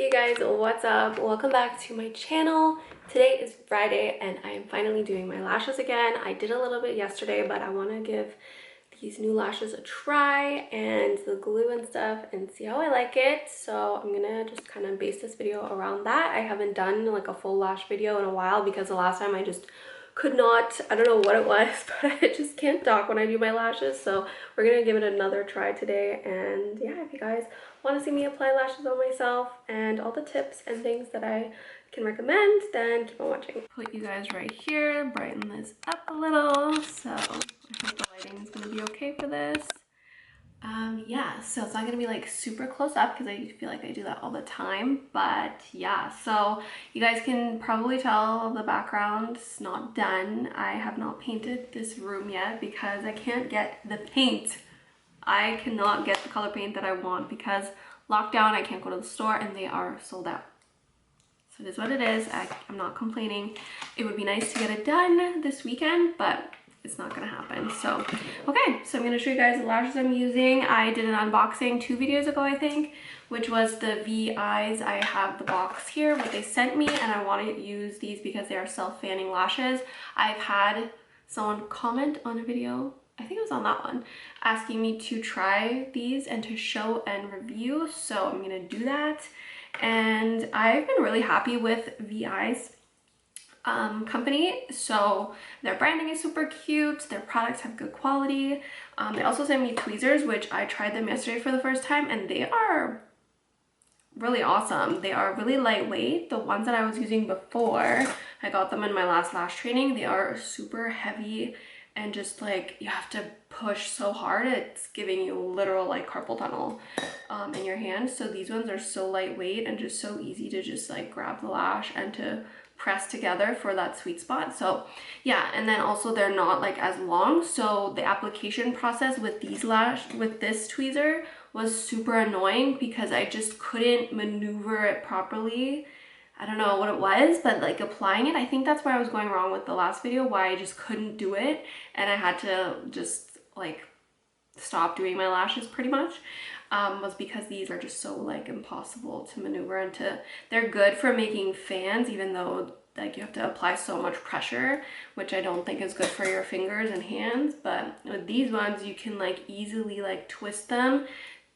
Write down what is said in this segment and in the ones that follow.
Hey you guys, what's up? Welcome back to my channel. Today is Friday and I am finally doing my lashes again. I did a little bit yesterday, but I want to give these new lashes a try and the glue and stuff and see how I like it. So I'm gonna just kind of base this video around that. I haven't done like a full lash video in a while because the last time I just could not, I don't know what it was, but I just can't talk when I do my lashes. So we're gonna give it another try today. And yeah, if you guys want to see me apply lashes on myself and all the tips and things that I can recommend, then keep on watching. Put you guys right here, brighten this up a little. So I hope the lighting is gonna be okay for this. Yeah, so it's not gonna be like super close up because I feel like I do that all the time, but yeah, so you guys can probably tell the background's not done. I have not painted this room yet because I can't get the paint. I cannot get the color paint that I want because lockdown, I can't go to the store and they are sold out. So it is what it is. I'm not complaining. It would be nice to get it done this weekend, but it's not gonna happen. So okay, so I'm gonna show you guys the lashes I'm using. I did an unboxing 2 videos ago, I think, which was the VEYES. I have the box here, what they sent me, and I want to use these because they are self-fanning lashes. I've had someone comment on a video, I think it was on that one, asking me to try these and to show and review, so I'm gonna do that. And I've been really happy with VEYES company. So their branding is super cute, their products have good quality. They also sent me tweezers, which I tried them yesterday for the first time, and they are really awesome. They are really lightweight. The ones that I was using before, I got them in my last lash training, they are super heavy and just like you have to push so hard, it's giving you literal like carpal tunnel in your hand. So these ones are so lightweight and just so easy to just like grab the lash and to press together for that sweet spot. So yeah, and then also they're not like as long, so the application process with this tweezer was super annoying because I just couldn't maneuver it properly. I don't know what it was, but like applying it, I think that's where I was going wrong with the last video, why I just couldn't do it and I had to just like stop doing my lashes pretty much. Was because these are just so like impossible to maneuver and they're good for making fans, even though like you have to apply so much pressure, which I don't think is good for your fingers and hands. But with these ones, you can like easily like twist them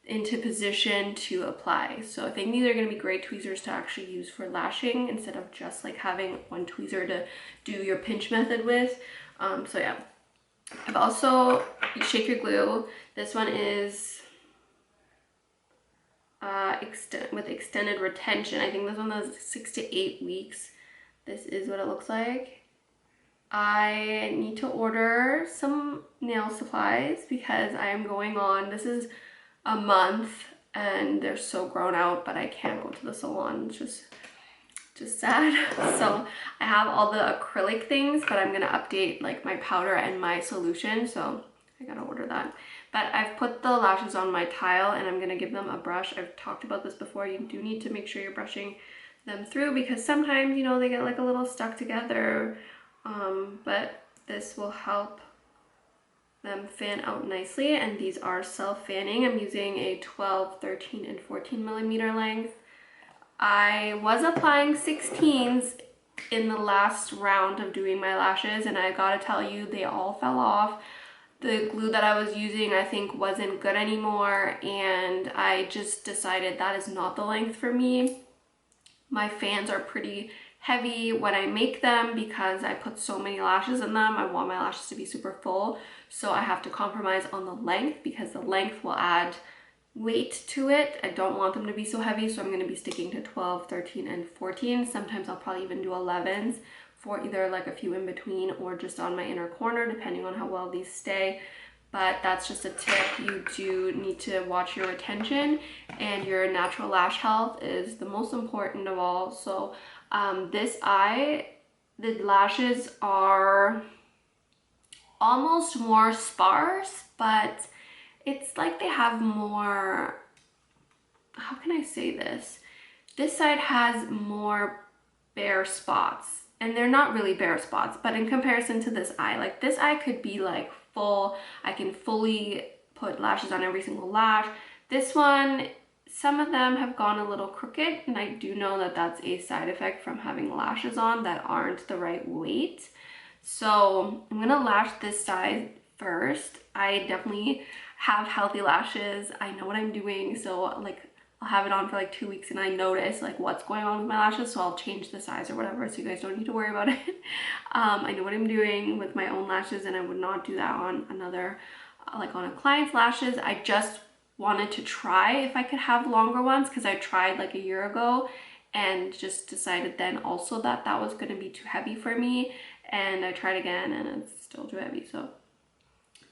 into position to apply. So I think these are going to be great tweezers to actually use for lashing instead of just like having one tweezer to do your pinch method with. So yeah, I've also, you shake your glue. This one is with extended retention. I think this one is 6 to 8 weeks. This is what it looks like. I need to order some nail supplies because I am going on, this is a month and they're so grown out, but I can't go to the salon. It's just sad. So I have all the acrylic things, but I'm gonna update like my powder and my solution, so I gotta order that. But I've put the lashes on my tile and I'm gonna give them a brush. I've talked about this before. You do need to make sure you're brushing them through because sometimes, you know, they get like a little stuck together. But this will help them fan out nicely, and these are self-fanning. I'm using a 12, 13, and 14 millimeter length. I was applying 16s in the last round of doing my lashes, and I gotta tell you, they all fell off. The glue that I was using, I think, wasn't good anymore, and I just decided that is not the length for me. My fans are pretty heavy when I make them because I put so many lashes in them. I want my lashes to be super full, so I have to compromise on the length because the length will add weight to it. I don't want them to be so heavy, so I'm going to be sticking to 12, 13, and 14. Sometimes I'll probably even do 11s for either like a few in between or just on my inner corner, depending on how well these stay. But that's just a tip. You do need to watch your retention, and your natural lash health is the most important of all. So this eye, the lashes are almost more sparse, but it's like they have more, how can I say this? This side has more bare spots, and they're not really bare spots, but in comparison to this eye, like this eye could be like full, I can fully put lashes on every single lash. This one some of them have gone a little crooked, and I do know that that's a side effect from having lashes on that aren't the right weight. So I'm gonna lash this side first. I definitely have healthy lashes. I know what I'm doing, so like I'll have it on for like 2 weeks and I notice like what's going on with my lashes, so I'll change the size or whatever, so you guys don't need to worry about it. I know what I'm doing with my own lashes, and I would not do that on another, like on a client's lashes. I just wanted to try if I could have longer ones, because I tried like a year ago and just decided then also that that was going to be too heavy for me, and I tried again and it's still too heavy. So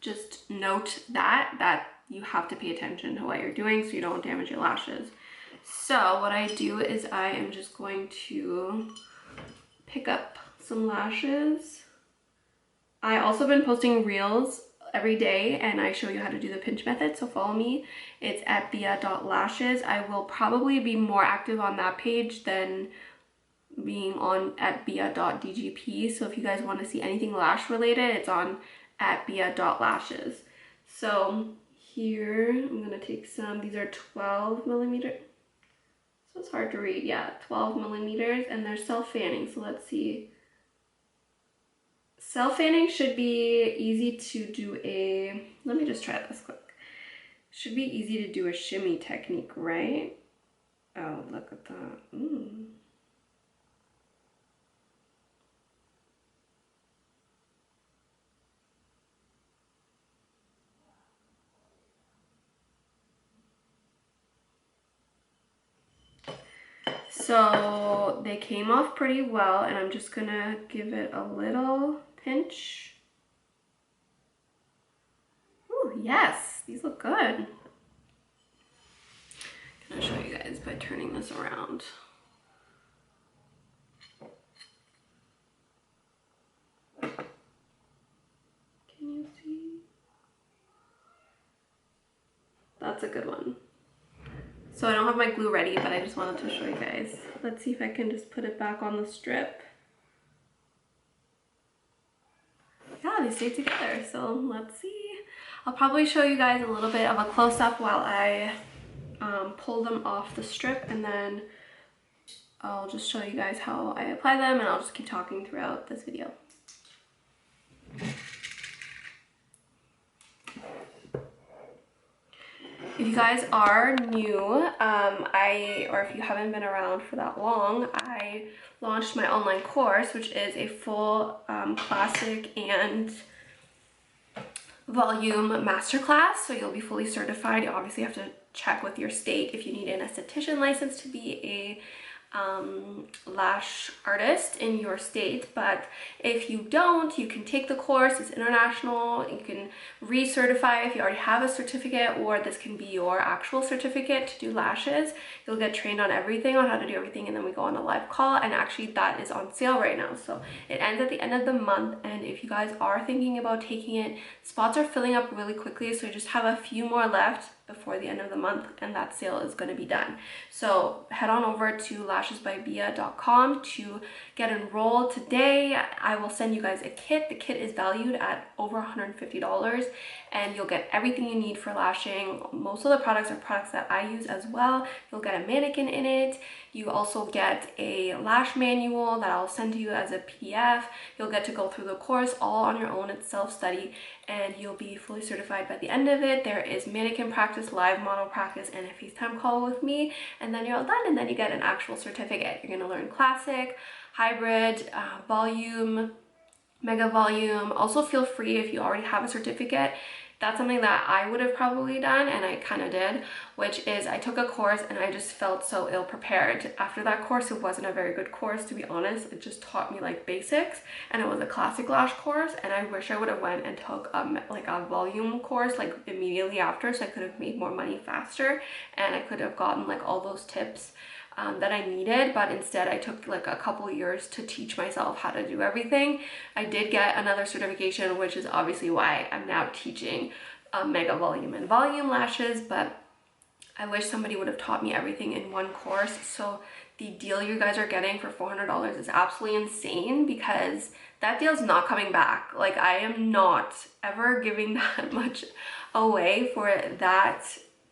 just note that you have to pay attention to what you're doing so you don't damage your lashes. So what I do is I am just going to pick up some lashes. I also been posting reels every day and I show you how to do the pinch method, so follow me. It's at Veyelashes. I will probably be more active on that page than being on at bia.dgp. So if you guys want to see anything lash related, it's on at bia.lashes. So here I'm gonna take some, these are 12 millimeter, so it's hard to read, yeah, 12 millimeters, and they're self-fanning. So let's see, self-fanning should be easy to do a, let me just try this quick. Should be easy to do a shimmy technique, right? Oh, look at that. So they came off pretty well, and I'm just gonna give it a little pinch. Ooh, yes, these look good. I'm gonna show you guys by turning this around. Can you see? That's a good one. So I don't have my glue ready, but I just wanted to show you guys. Let's see if I can just put it back on the strip. Yeah, they stay together, so let's see. I'll probably show you guys a little bit of a close-up while I pull them off the strip, and then I'll just show you guys how I apply them, and I'll just keep talking throughout this video. If you guys are new, or if you haven't been around for that long, I launched my online course, which is a full classic and volume masterclass. So you'll be fully certified. You obviously have to check with your state if you need an esthetician license to be a lash artist in your state, but if you don't, you can take the course. It's international. You can recertify if you already have a certificate, or this can be your actual certificate to do lashes. You'll get trained on everything, on how to do everything, and then we go on a live call, and actually that is on sale right now. So it ends at the end of the month, and if you guys are thinking about taking it, spots are filling up really quickly, so you just have a few more left before the end of the month, and that sale is going to be done. So head on over to lashesbybia.com to get enrolled today. I will send you guys a kit. The kit is valued at over $150, and you'll get everything you need for lashing. Most of the products are products that I use as well. You'll get a mannequin in it. You also get a lash manual that I'll send to you as a PDF. You'll get to go through the course all on your own. It's self-study, and you'll be fully certified by the end of it. There is mannequin practice, live model practice, and a FaceTime call with me, and then you're all done, and then you get an actual certificate. You're gonna learn classic, hybrid, volume, mega volume. Also feel free, if you already have a certificate, that's something that I would have probably done, and I kind of did, which is I took a course and I just felt so ill prepared. After that course, it wasn't a very good course, to be honest. It just taught me like basics, and it was a classic lash course, and I wish I would have went and took like a volume course like immediately after, so I could have made more money faster, and I could have gotten like all those tips that I needed. But instead I took like a couple years to teach myself how to do everything. I did get another certification, which is obviously why I'm now teaching mega volume and volume lashes, but I wish somebody would have taught me everything in one course. So the deal you guys are getting for $400 is absolutely insane, because that deal is not coming back. Like, I am not ever giving that much away for that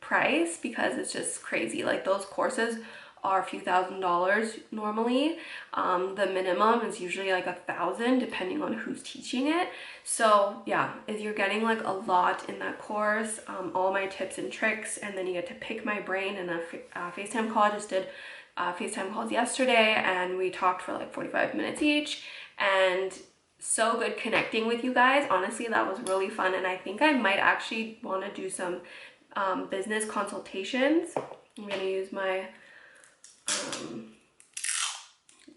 price because it's just crazy. Like those courses are a few $1,000s normally. The minimum is usually like $1,000 depending on who's teaching it. So yeah, if you're getting like a lot in that course, all my tips and tricks, and then you get to pick my brain in a FaceTime call. I just did FaceTime calls yesterday and we talked for like 45 minutes each, and so good connecting with you guys. Honestly, that was really fun, and I think I might actually want to do some business consultations. I'm gonna use my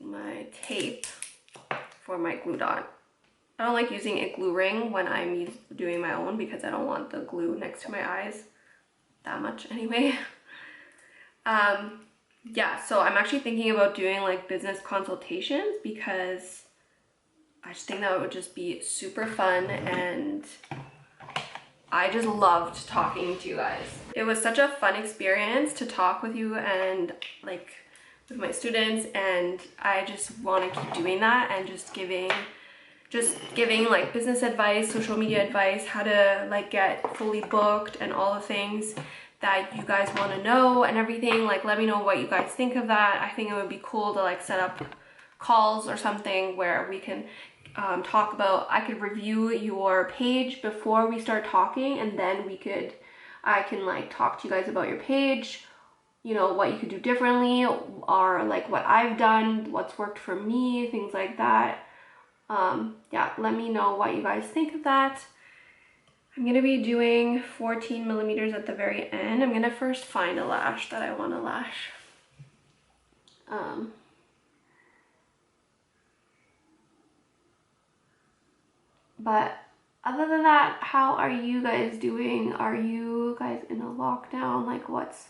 my tape for my glue dot. I don't like using a glue ring when I'm doing my own because I don't want the glue next to my eyes that much anyway. Yeah, so I'm actually thinking about doing like business consultations because I just think that would just be super fun, and I just loved talking to you guys. It was such a fun experience to talk with you and like with my students, and I just want to keep doing that and just giving like business advice, social media advice, how to like get fully booked and all the things that you guys want to know and everything. Like let me know what you guys think of that. I think it would be cool to like set up calls or something where we can talk about, I could review your page before we start talking, and then I can like talk to you guys about your page, you know, what you could do differently, or like what I've done, what's worked for me, things like that. Yeah, let me know what you guys think of that. I'm gonna be doing 14 millimeters at the very end. I'm gonna first find a lash that I want to lash. But other than that, how are you guys doing? Are you guys in a lockdown? Like what's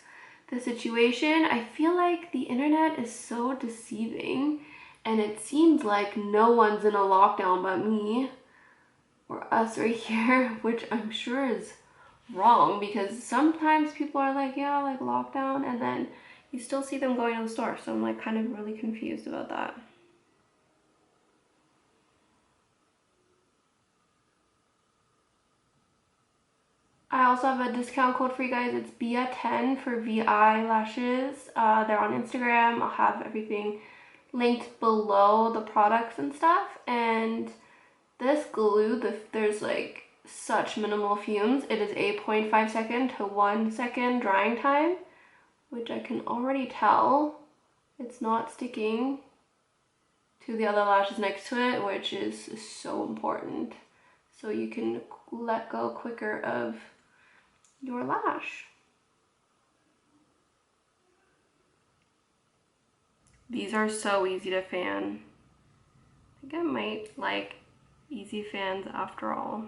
the situation? I feel like the internet is so deceiving, and it seems like no one's in a lockdown but me or us right here, which I'm sure is wrong because sometimes people are like, yeah, like lockdown, and then you still see them going to the store. So I'm like kind of really confused about that. I also have a discount code for you guys. It's BIA10 for Veyelashes. They're on Instagram. I'll have everything linked below, the products and stuff. And this glue, there's like such minimal fumes. It is a 0.5 second to 1 second drying time, which I can already tell it's not sticking to the other lashes next to it, which is so important. So you can let go quicker of your lash. These are so easy to fan. I think I might like easy fans after all.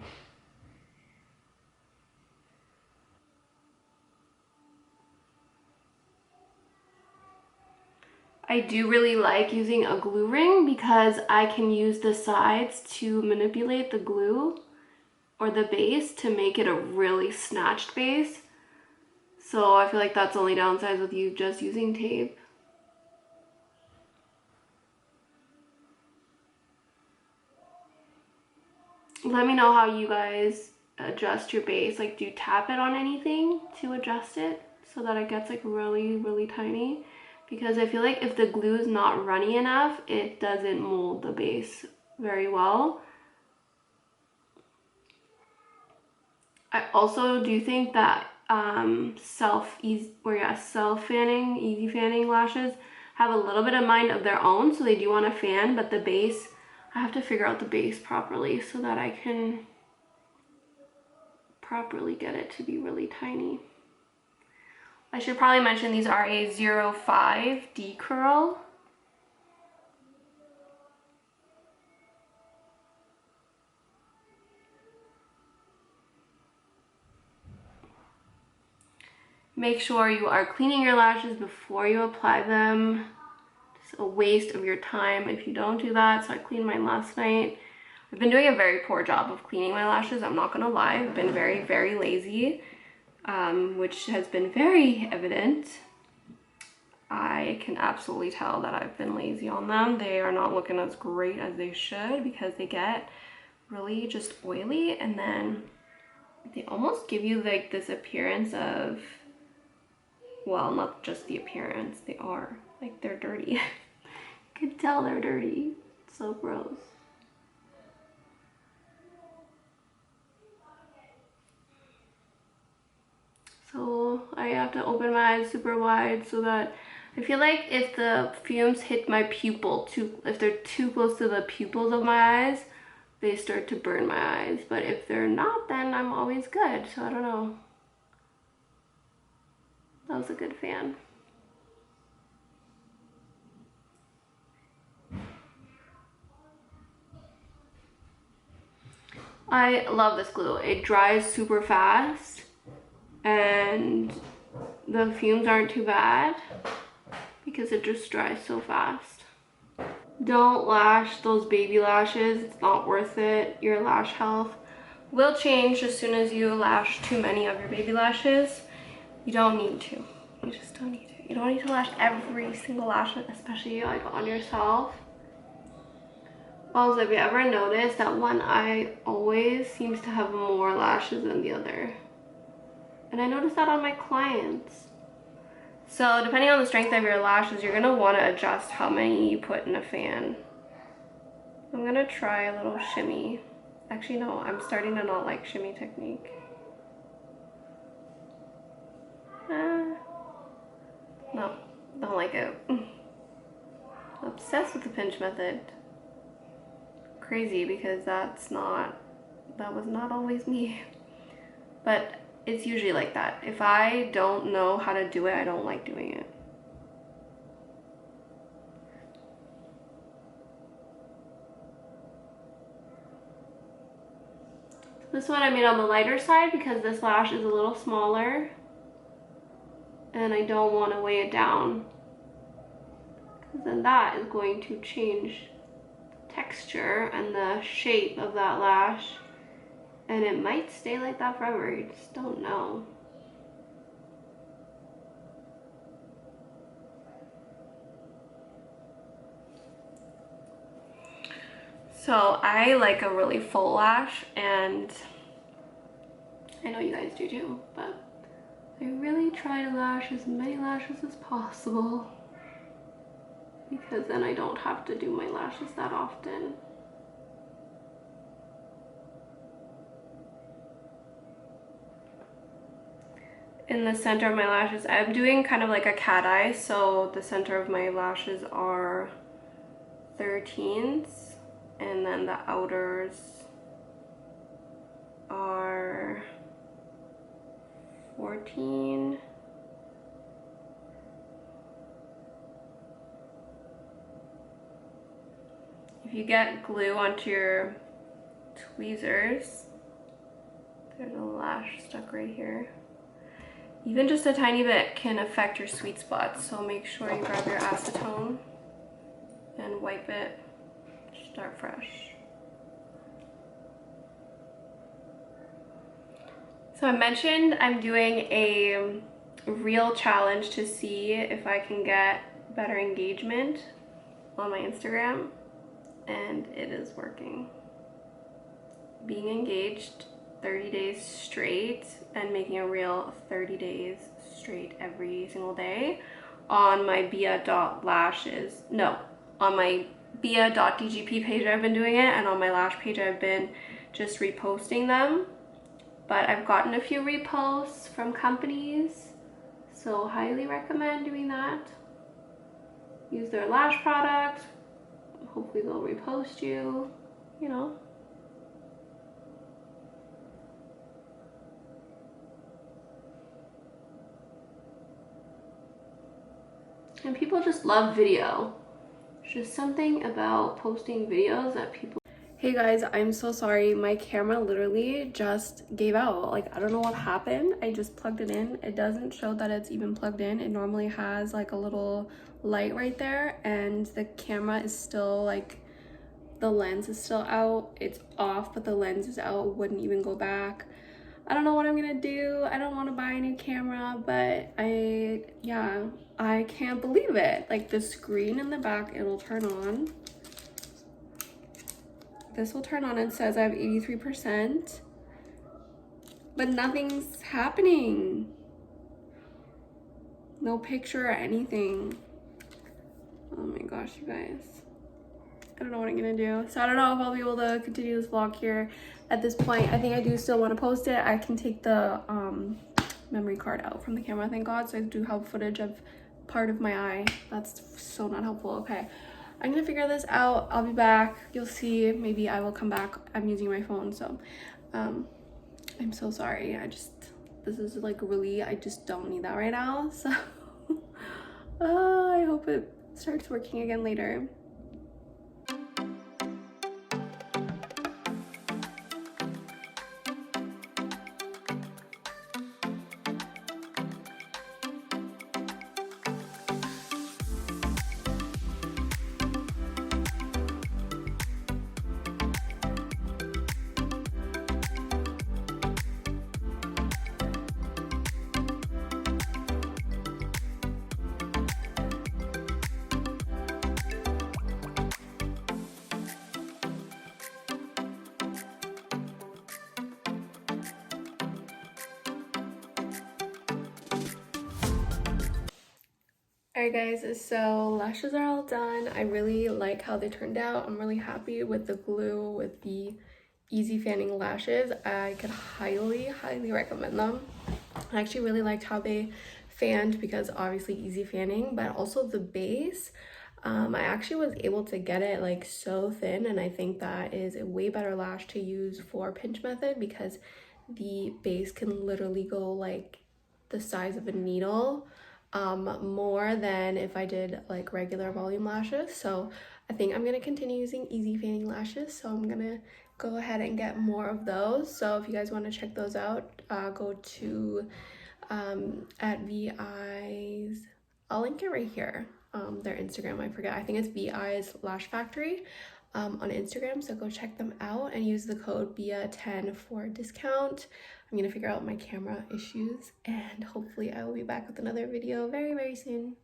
I do really like using a glue ring because I can use the sides to manipulate the glue or the base to make it a really snatched base. So I feel like that's the only downside with you just using tape. Let me know how you guys adjust your base. Like, do you tap it on anything to adjust it so that it gets like really, really tiny? Because I feel like if the glue is not runny enough, it doesn't mold the base very well. I also do think that self-fanning, easy fanning lashes have a little bit of mind of their own, so they do want to fan, but the base, I have to figure out the base properly so that I can properly get it to be really tiny. I should probably mention these are a 0.5 D curl. Make sure you are cleaning your lashes before you apply them. It's a waste of your time if you don't do that. So I cleaned mine last night. I've been doing a very poor job of cleaning my lashes, I'm not gonna lie. I've been very, very lazy, which has been very evident. I can absolutely tell that I've been lazy on them. They are not looking as great as they should because they get really just oily, and then they almost give you like this appearance of well, not just the appearance, they are. Like, they're dirty. You can tell they're dirty. It's so gross. So I have to open my eyes super wide so that I feel like if the fumes hit my pupil if they're too close to the pupils of my eyes, they start to burn my eyes. But if they're not, then I'm always good. So I don't know. That was a good fan. I love this glue. It dries super fast and the fumes aren't too bad because it just dries so fast. Don't lash those baby lashes. It's not worth it. Your lash health will change as soon as you lash too many of your baby lashes. You don't need to. You just don't need to. You don't need to lash every single lash, especially like on yourself. Also, have you ever noticed that one eye always seems to have more lashes than the other? And I noticed that on my clients. So depending on the strength of your lashes, you're gonna wanna adjust how many you put in a fan. I'm gonna try a little shimmy. Actually, no, I'm starting to not like shimmy technique. No, don't like it. Obsessed with the pinch method. Crazy because that was not always me. But it's usually like that. If I don't know how to do it, I don't like doing it. This one I made on the lighter side because this lash is a little smaller and I don't want to weigh it down, because then that is going to change the texture and the shape of that lash, and it might stay like that forever. You just don't know. So I like a really full lash, and I know you guys do too, but I really try to lash as many lashes as possible because then I don't have to do my lashes that often. In the center of my lashes, I'm doing kind of like a cat eye, so the center of my lashes are 13s, and then the outers are 14. If you get glue onto your tweezers, there's a lash stuck right here. Even just a tiny bit can affect your sweet spots, so make sure you grab your acetone and wipe it. Start fresh. So I mentioned I'm doing a reel challenge to see if I can get better engagement on my Instagram, and it is working. Being engaged 30 days straight and making a reel 30 days straight every single day on my Veyelash, no, on my Veyelash.dgp page I've been doing it, and on my lash page I've been just reposting them. But I've gotten a few reposts from companies, so highly recommend doing that. Use their lash product, hopefully they'll repost you, you know. And people just love video. There's just something about posting videos that people... Hey guys, I'm so sorry. My camera literally just gave out. Like, I don't know what happened. I just plugged it in. It doesn't show that it's even plugged in. It normally has like a little light right there, and the camera is still like, the lens is still out. It's off, but the lens is out. Wouldn't even go back. I don't know what I'm gonna do. I don't want to buy a new camera, but I can't believe it. Like, the screen in the back, it'll turn on. This will turn on and says I have 83%, but nothing's happening. No picture or anything. Oh my gosh, you guys. I don't know what I'm gonna do. So I don't know if I'll be able to continue this vlog here at this point. I think I do still want to post it. I can take the memory card out from the camera, thank God. So I do have footage of part of my eye. That's so not helpful. Okay, I'm gonna figure this out. I'll be back. You'll see. Maybe I will come back. I'm using my phone, so I'm so sorry. This is like really, I just don't need that right now. So I hope it starts working again later. Alright guys, so lashes are all done. I really like how they turned out. I'm really happy with the glue, with the easy fanning lashes. I could highly recommend them. I actually really liked how they fanned because obviously easy fanning, but also the base. I actually was able to get it like so thin, and I think that is a way better lash to use for pinch method because the base can literally go like the size of a needle, more than if I did like regular volume lashes. So I think I'm gonna continue using easy fanning lashes, so I'm gonna go ahead and get more of those. So if you guys want to check those out, go to at VEYES. I'll link it right here. Their Instagram, I forget, I think it's VEYES Lash Factory on Instagram, so go check them out and use the code BIA10 for a discount. I'm gonna figure out my camera issues and hopefully I will be back with another video very soon.